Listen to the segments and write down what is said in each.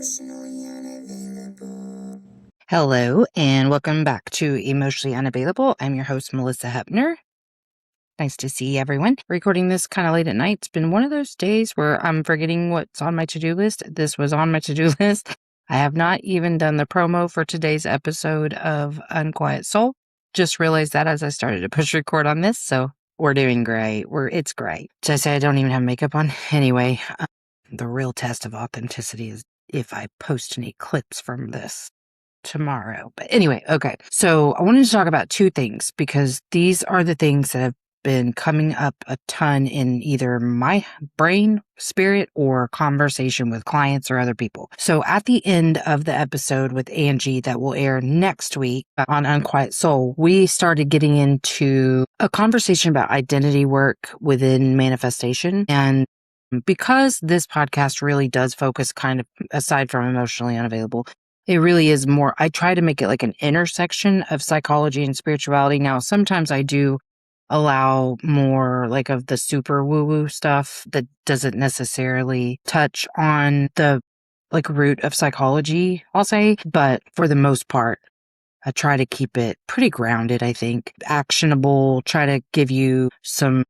Emotionally unavailable. Hello, and welcome back to Emotionally Unavailable. I'm your host, Malisa Hepner. Nice to see everyone. Recording this kind of late at night. It's been one of those days where I'm forgetting what's on my to-do list. This was on my to-do list. I have not even done the promo for today's episode of Unquiet Soul. Just realized that as I started to push record on this, so we're doing great. It's great. Did I say I don't even have makeup on? Anyway, the real test of authenticity is if I post any clips from this tomorrow. But anyway, okay. So I wanted to talk about two things because these are the things that have been coming up a ton in either my brain, spirit, or conversation with clients or other people. So at the end of the episode with Angie that will air next week on Unquiet Soul, we started getting into a conversation about identity work within manifestation. And because this podcast really does focus kind of aside from emotionally unavailable, it really is more, I try to make it like an intersection of psychology and spirituality. Now, sometimes I do allow more like of the super woo-woo stuff that doesn't necessarily touch on the like root of psychology, I'll say. But for the most part, I try to keep it pretty grounded, I think, actionable, try to give you some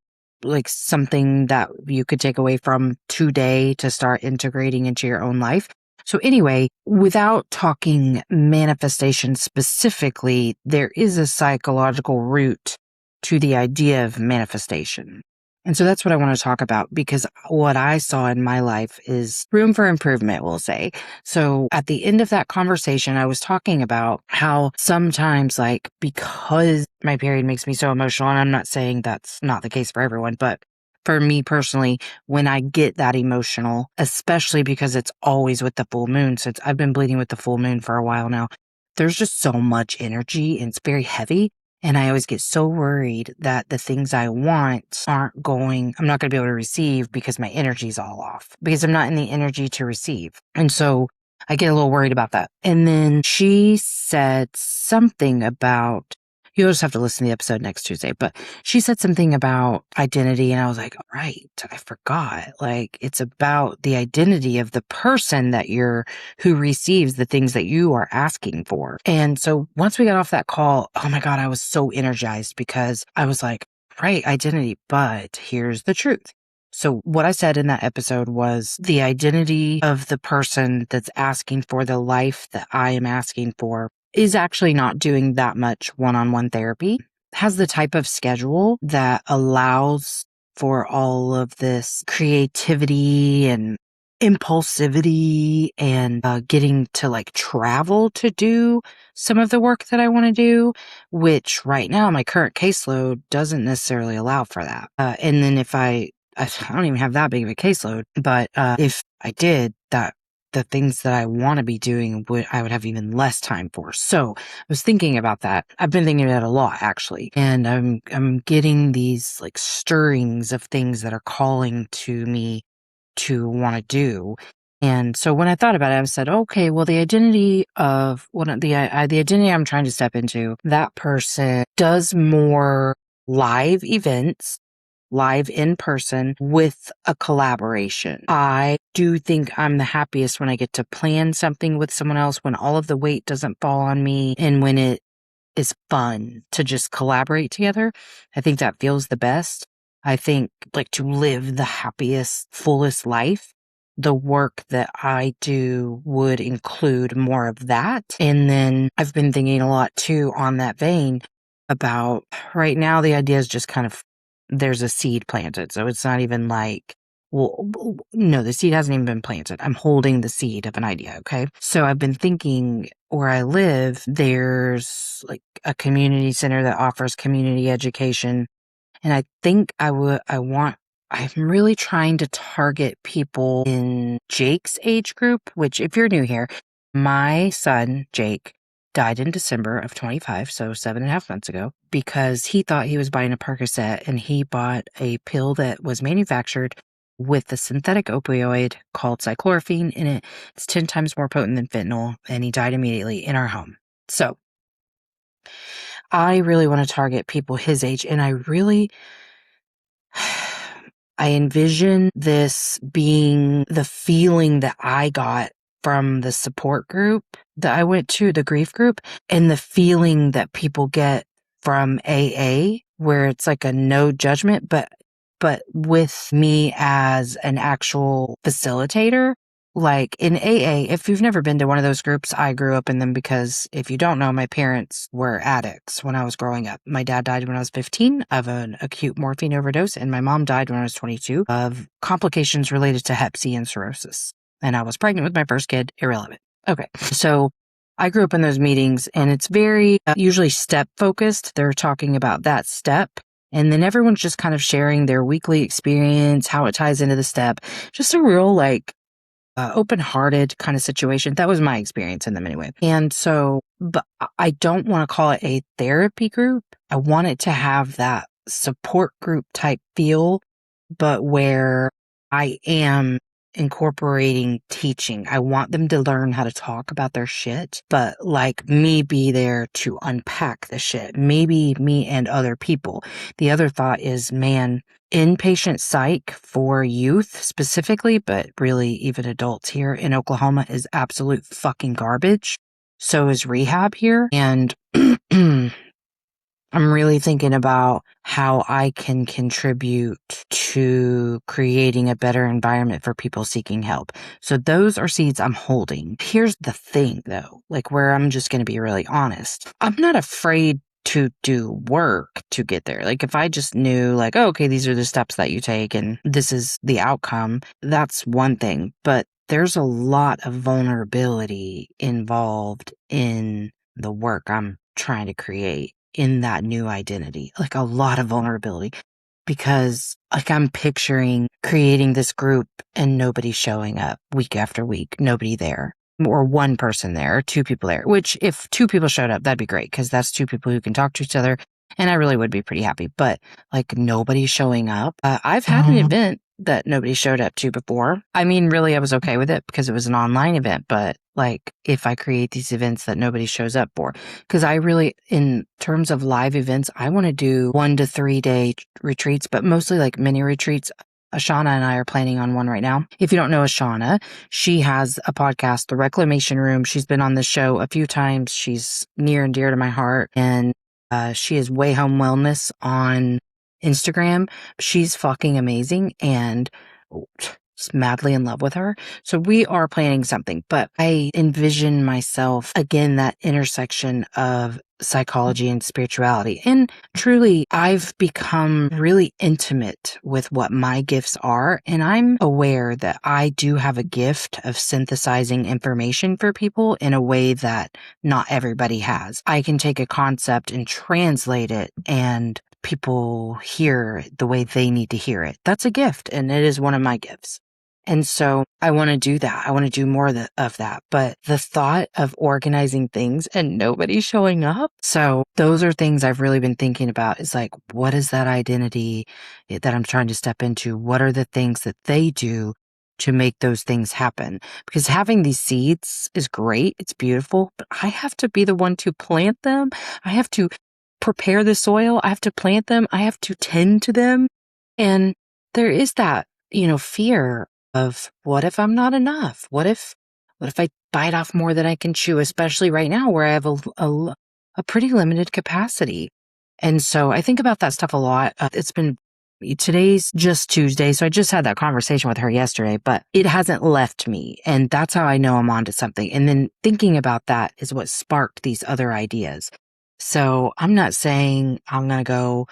like something that you could take away from today to start integrating into your own life. So anyway, without talking manifestation specifically, there is a psychological root to the idea of manifestation. And so that's what I want to talk about because what I saw in my life is room for improvement, we'll say. So at the end of that conversation, I was talking about how sometimes, like, because my period makes me so emotional, and I'm not saying that's not the case for everyone, but for me personally, when I get that emotional, especially because it's always with the full moon, since I've been bleeding with the full moon for a while now, there's just so much energy and it's very heavy. And I always get so worried that the things I want I'm not going to be able to receive because my energy's all off, because I'm not in the energy to receive. And so I get a little worried about that. And then she said something about, you'll just have to listen to the episode next Tuesday, but she said something about identity. And I was like, right, I forgot. Like, it's about the identity of the person who receives the things that you are asking for. And so once we got off that call, oh my God, I was so energized because I was like, right, identity, but here's the truth. So what I said in that episode was the identity of the person that's asking for the life that I am asking for is actually not doing that much one-on-one therapy, has the type of schedule that allows for all of this creativity and impulsivity and getting to like travel to do some of the work that I want to do, which right now my current caseload doesn't necessarily allow for that. And then if I don't even have that big of a caseload, but if I did, that the things that I want to be doing I would have even less time for. So I was thinking about that. I've been thinking about it a lot actually. And I'm getting these like stirrings of things that are calling to me to want to do. And so when I thought about it, I said, okay, well, the identity of the identity I'm trying to step into, that person does more live events, live in person with a collaboration. I do think I'm the happiest when I get to plan something with someone else, when all of the weight doesn't fall on me and when it is fun to just collaborate together. I think that feels the best. I think like to live the happiest, fullest life, the work that I do would include more of that. And then I've been thinking a lot too on that vein about right now, the idea is just kind of there's a seed planted. So it's not even like, well, no, the seed hasn't even been planted. I'm holding the seed of an idea. Okay. So I've been thinking where I live, there's like a community center that offers community education. And I think I'm really trying to target people in Jake's age group, which if you're new here, my son, Jake, died in December of 25, so 7.5 months ago, because he thought he was buying a Percocet and he bought a pill that was manufactured with a synthetic opioid called cyclorphine in it. It's 10 times more potent than fentanyl, and he died immediately in our home. So I really want to target people his age, and I envision this being the feeling that I got from the support group that I went to, the grief group, and the feeling that people get from AA, where it's like a no judgment, but with me as an actual facilitator. Like in AA, if you've never been to one of those groups, I grew up in them because if you don't know, my parents were addicts when I was growing up. My dad died when I was 15 of an acute morphine overdose, and my mom died when I was 22 of complications related to Hep C and cirrhosis. And I was pregnant with my first kid, irrelevant. Okay, so I grew up in those meetings, and it's very usually step focused. They're talking about that step. And then everyone's just kind of sharing their weekly experience, how it ties into the step. Just a real open-hearted kind of situation. That was my experience in them anyway. And so, but I don't want to call it a therapy group. I want it to have that support group type feel, but where I am incorporating teaching. I want them to learn how to talk about their shit, but like me be there to unpack the shit. Maybe me and other people. The other thought is, man, inpatient psych for youth specifically, but really even adults here in Oklahoma is absolute fucking garbage. So is rehab here. And I'm really thinking about how I can contribute to creating a better environment for people seeking help. So those are seeds I'm holding. Here's the thing though, like where I'm just going to be really honest. I'm not afraid to do work to get there. Like if I just knew like, oh, okay, these are the steps that you take and this is the outcome, that's one thing. But there's a lot of vulnerability involved in the work I'm trying to create in that new identity, like a lot of vulnerability, because like I'm picturing creating this group and nobody showing up week after week, nobody there, or one person there, or two people there, which if two people showed up, that'd be great because that's two people who can talk to each other. And I really would be pretty happy, but like nobody showing up. I've had an event that nobody showed up to before. I mean, really, I was okay with it because it was an online event, but like if I create these events that nobody shows up for, because I really, in terms of live events, I want to do 1 to 3 day retreats, but mostly like mini retreats. Ashana and I are planning on one right now. If you don't know Ashana, she has a podcast, The Reclamation Room. She's been on the show a few times. She's near and dear to my heart. And she is Way Home Wellness on Instagram. She's fucking amazing and just madly in love with her. So we are planning something, but I envision myself again, that intersection of psychology and spirituality. And truly, I've become really intimate with what my gifts are. And I'm aware that I do have a gift of synthesizing information for people in a way that not everybody has. I can take a concept and translate it and people hear the way they need to hear it. That's a gift, and it is one of my gifts. And so I want to do that. I want to do more of that. But the thought of organizing things and nobody showing up. So those are things I've really been thinking about is like, what is that identity that I'm trying to step into? What are the things that they do to make those things happen? Because having these seeds is great. It's beautiful, but I have to be the one to plant them. I have to prepare the soil. I have to plant them. I have to tend to them. And there is that, fear of what if I'm not enough? What if I bite off more than I can chew, especially right now where I have a pretty limited capacity. And so I think about that stuff a lot. Today's just Tuesday, so I just had that conversation with her yesterday, but it hasn't left me. And that's how I know I'm onto something. And then thinking about that is what sparked these other ideas. So I'm not saying I'm going to go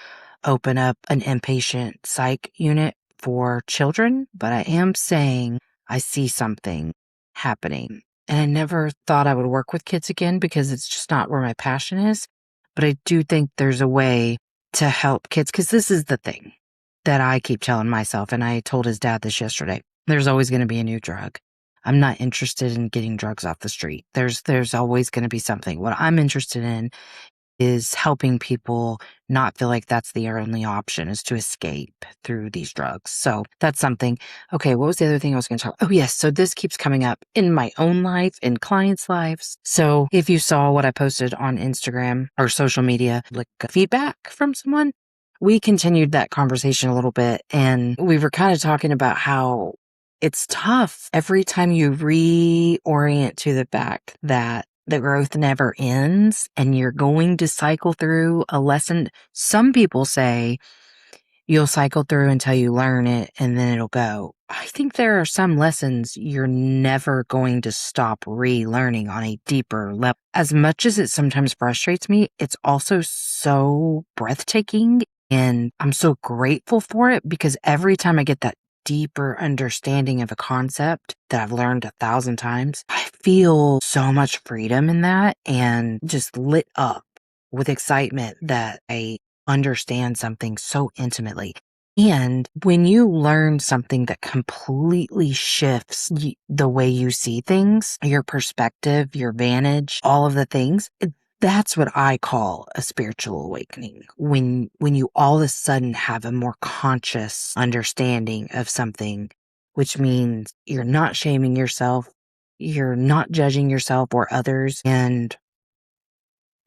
open up an inpatient psych unit for children, but I am saying I see something happening. And I never thought I would work with kids again because it's just not where my passion is. But I do think there's a way to help kids, because this is the thing that I keep telling myself. And I told his dad this yesterday. There's always going to be a new drug. I'm not interested in getting drugs off the street. There's always going to be something. What I'm interested in is helping people not feel like that's the only option, is to escape through these drugs. So that's something. Okay, what was the other thing I was going to talk? Oh, yes. So this keeps coming up in my own life, in clients' lives. So if you saw what I posted on Instagram or social media, like feedback from someone, we continued that conversation a little bit. And we were kind of talking about how it's tough every time you reorient to the fact that the growth never ends and you're going to cycle through a lesson. Some people say you'll cycle through until you learn it and then it'll go. I think there are some lessons you're never going to stop relearning on a deeper level. As much as it sometimes frustrates me, it's also so breathtaking and I'm so grateful for it because every time I get that deeper understanding of a concept that I've learned 1,000 times, I feel so much freedom in that and just lit up with excitement that I understand something so intimately. And when you learn something that completely shifts the way you see things, your perspective, your vantage, all of the things, that's what I call a spiritual awakening. When you all of a sudden have a more conscious understanding of something, which means you're not shaming yourself, you're not judging yourself or others, and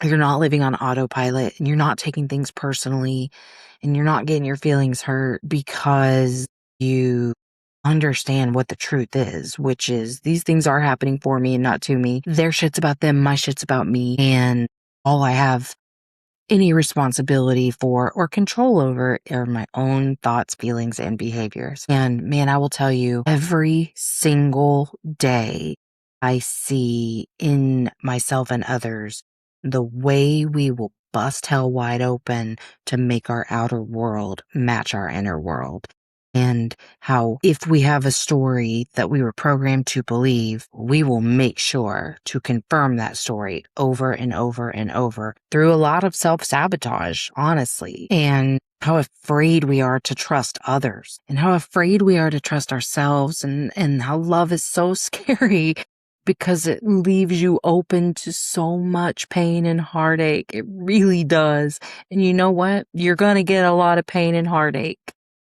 you're not living on autopilot and you're not taking things personally and you're not getting your feelings hurt because you understand what the truth is, which is these things are happening for me and not to me. Their shit's about them, my shit's about me. And all I have any responsibility for or control over are my own thoughts, feelings, and behaviors. And man, I will tell you, every single day I see in myself and others the way we will bust hell wide open to make our outer world match our inner world. And how if we have a story that we were programmed to believe, we will make sure to confirm that story over and over and over through a lot of self-sabotage, honestly. And how afraid we are to trust others and how afraid we are to trust ourselves and how love is so scary because it leaves you open to so much pain and heartache. It really does. And you know what? You're going to get a lot of pain and heartache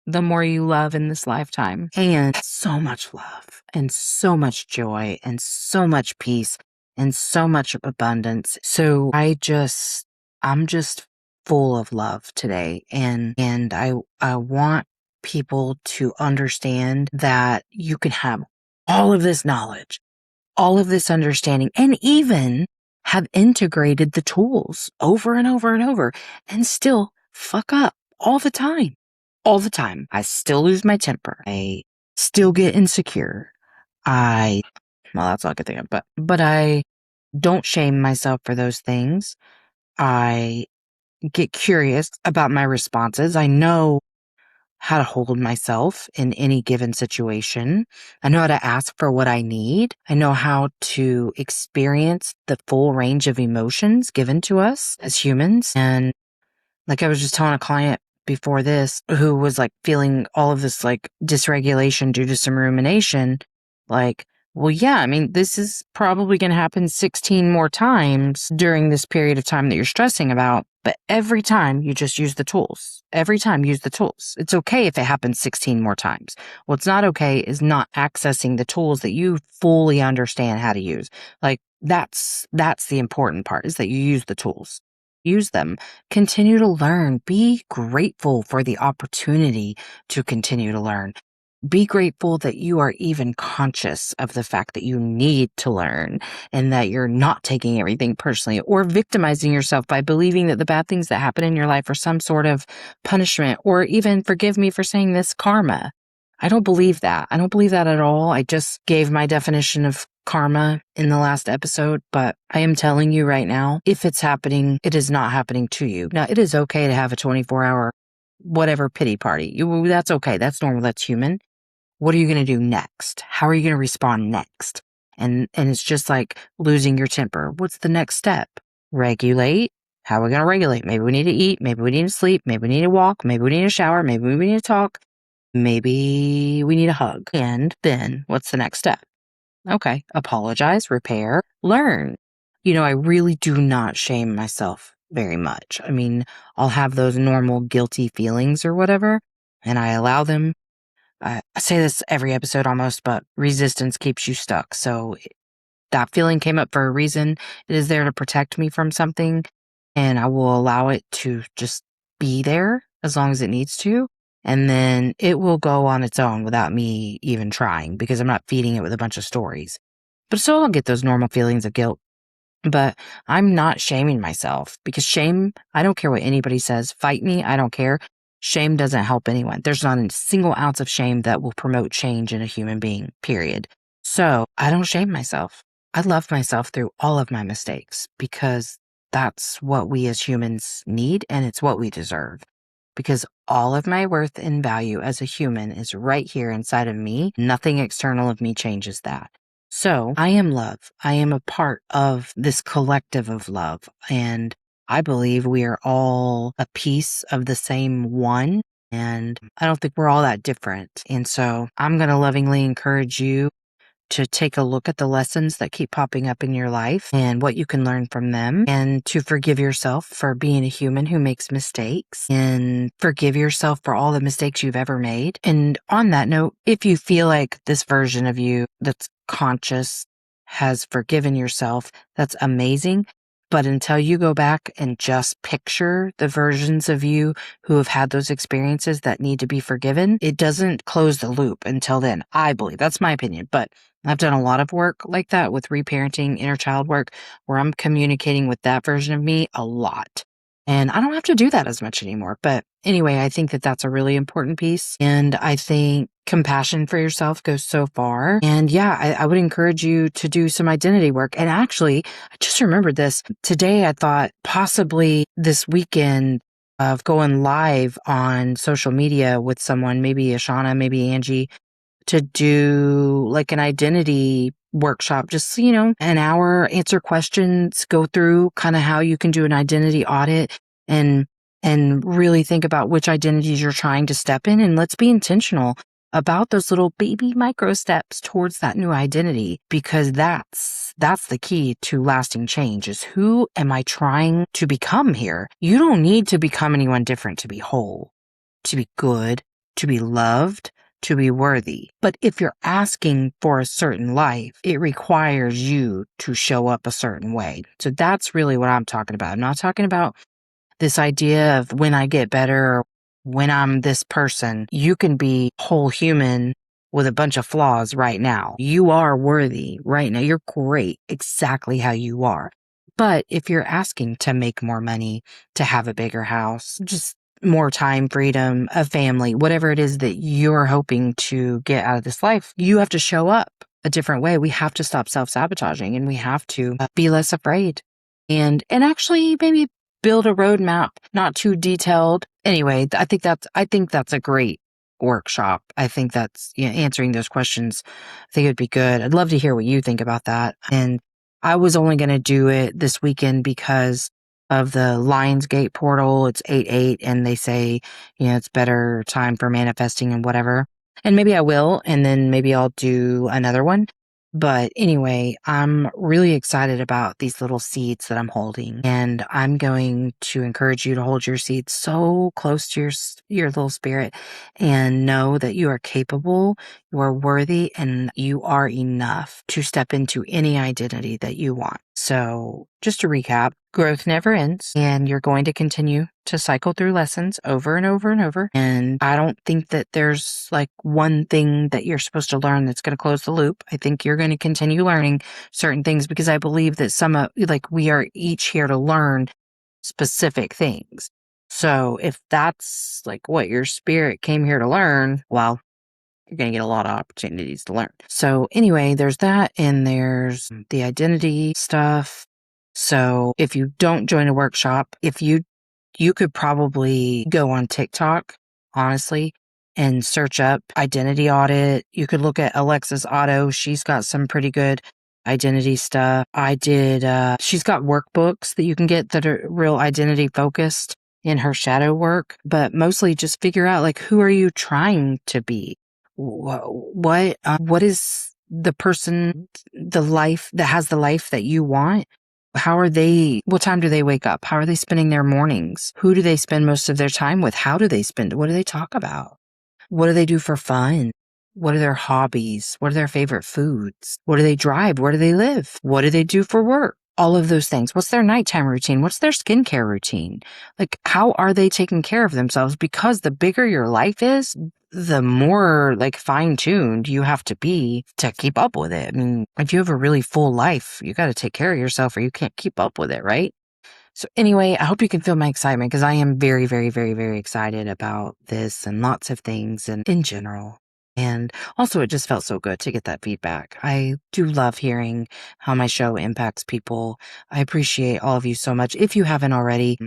the more you love in this lifetime. And so much love and so much joy and so much peace and so much abundance. So I'm just full of love today. And I want people to understand that you can have all of this knowledge, all of this understanding, and even have integrated the tools over and over and over and still fuck up all the time. All the time. I still lose my temper. I still get insecure. Well, that's all I can think of, but I don't shame myself for those things. I get curious about my responses. I know how to hold myself in any given situation. I know how to ask for what I need. I know how to experience the full range of emotions given to us as humans. And like I was just telling a client before this who was like feeling all of this like dysregulation due to some rumination, like, well, yeah, I mean, this is probably going to happen 16 more times during this period of time that you're stressing about. But every time you just use the tools. Every time use the tools. It's okay if it happens 16 more times. What's not okay is not accessing the tools that you fully understand how to use. Like that's the important part is that you use the tools. Use them. Continue to learn. Be grateful for the opportunity to continue to learn. Be grateful that you are even conscious of the fact that you need to learn and that you're not taking everything personally or victimizing yourself by believing that the bad things that happen in your life are some sort of punishment or even, forgive me for saying this, karma. I don't believe that. I don't believe that at all. I just gave my definition of karma in the last episode, but I am telling you right now, if it's happening, it is not happening to you. Now, it is okay to have a 24-hour whatever pity party. That's okay. That's normal. That's human. What are you going to do next? How are you going to respond next? And it's just like losing your temper. What's the next step? Regulate. How are we going to regulate? Maybe we need to eat. Maybe we need to sleep. Maybe we need to walk. Maybe we need to shower. Maybe we need to talk. Maybe we need a hug. And then what's the next step? Okay. Apologize, repair, learn. You know, I really do not shame myself very much. I mean, I'll have those normal guilty feelings or whatever, and I allow them. I say this every episode almost, but resistance keeps you stuck. So that feeling came up for a reason. It is there to protect me from something, and I will allow it to just be there as long as it needs to. and then it will go on its own without me even trying because I'm not feeding it with a bunch of stories. But still, I'll get those normal feelings of guilt. But I'm not shaming myself because shame, I don't care what anybody says. Fight me, I don't care. Shame doesn't help anyone. There's not a single ounce of shame that will promote change in a human being, period. So I don't shame myself. I love myself through all of my mistakes because that's what we as humans need and it's what we deserve. Because all of my worth and value as a human is right here inside of me. Nothing external of me changes that. So I am love. I am a part of this collective of love. And I believe we are all a piece of the same one. And I don't think we're all that different. And so I'm going to lovingly encourage you to take a look at the lessons that keep popping up in your life and what you can learn from them, and to forgive yourself for being a human who makes mistakes, and forgive yourself for all the mistakes you've ever made. And on that note, if you feel like this version of you that's conscious has forgiven yourself, that's amazing. But until you go back and just picture the versions of you who have had those experiences that need to be forgiven, it doesn't close the loop until then. I believe that's my opinion, but I've done a lot of work like that with reparenting, inner child work, where I'm communicating with that version of me a lot. And I don't have to do that as much anymore. But anyway, I think that that's a really important piece. And I think compassion for yourself goes so far. And yeah, I would encourage you to do some identity work. And actually, I just remembered this today. I thought possibly this weekend of going live on social media with someone, maybe Ashana, maybe Angie, to do like an identity workshop, just, an hour, answer questions, go through kind of how you can do an identity audit and really think about which identities you're trying to step in. And let's be intentional about those little baby micro steps towards that new identity, because that's the key to lasting change is who am I trying to become here? You don't need to become anyone different to be whole, to be good, to be loved, to be worthy. But if you're asking for a certain life, it requires you to show up a certain way. So that's really what I'm talking about. I'm not talking about this idea of when I get better or when I'm this person. You can be whole human with a bunch of flaws right now. You are worthy right now. You're great exactly how you are. But if you're asking to make more money, to have a bigger house, just more time, freedom, a family, whatever it is that you're hoping to get out of this life, you have to show up a different way. We have to stop self-sabotaging and we have to be less afraid and actually maybe build a roadmap, not too detailed. Anyway, I think that's a great workshop. I think that's, answering those questions. I think it'd be good. I'd love to hear what you think about that. And I was only going to do it this weekend because of the Lionsgate portal. It's 8/8 and they say, it's better time for manifesting and whatever. And maybe I will, and then maybe I'll do another one. But anyway, I'm really excited about these little seeds that I'm holding, and I'm going to encourage you to hold your seeds so close to your little spirit and know that you are capable, you are worthy, and you are enough to step into any identity that you want. So just to recap, growth never ends, and you're going to continue to cycle through lessons over and over and over. And I don't think that there's like one thing that you're supposed to learn that's going to close the loop. I think you're going to continue learning certain things because I believe that we are each here to learn specific things. So if that's like what your spirit came here to learn, well, you're going to get a lot of opportunities to learn. So anyway, there's that, and there's the identity stuff. So if you don't join a workshop, you could probably go on TikTok, honestly, and search up identity audit. You could look at Alexa's Auto. She's got some pretty good identity stuff. She's got workbooks that you can get that are real identity focused in her shadow work, but mostly just figure out like, who are you trying to be? What is the person, the life that has the life that you want? What time do they wake up? How are they spending their mornings? Who do they spend most of their time with? How do they spend it? What do they talk about? What do they do for fun? What are their hobbies? What are their favorite foods? What do they drive? Where do they live? What do they do for work? all of those things. What's their nighttime routine? What's their skincare routine? Like, how are they taking care of themselves? Because the bigger your life is, the more like fine-tuned you have to be to keep up with it. I mean, if you have a really full life, you got to take care of yourself or you can't keep up with it, right? So anyway, I hope you can feel my excitement because I am very, very, very, very excited about this and lots of things and in general. And also, it just felt so good to get that feedback. I do love hearing how my show impacts people. I appreciate all of you so much. If you haven't already,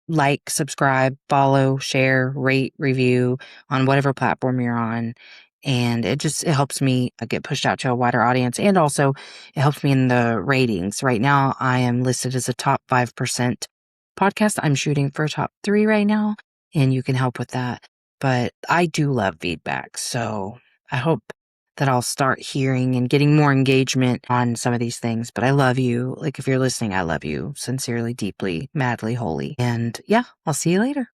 like, subscribe, follow, share, rate, review on whatever platform you're on. And it helps me get pushed out to a wider audience. And also it helps me in the ratings. Right now, I am listed as a top 5% podcast. I'm shooting for top 3 right now, and you can help with that. But I do love feedback. So I hope that I'll start hearing and getting more engagement on some of these things. But I love you. Like, if you're listening, I love you sincerely, deeply, madly, wholly. And yeah, I'll see you later.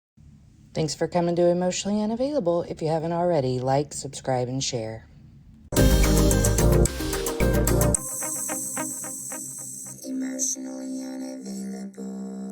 Thanks for coming to Emotionally Unavailable. If you haven't already, like, subscribe, and share. Emotionally unavailable.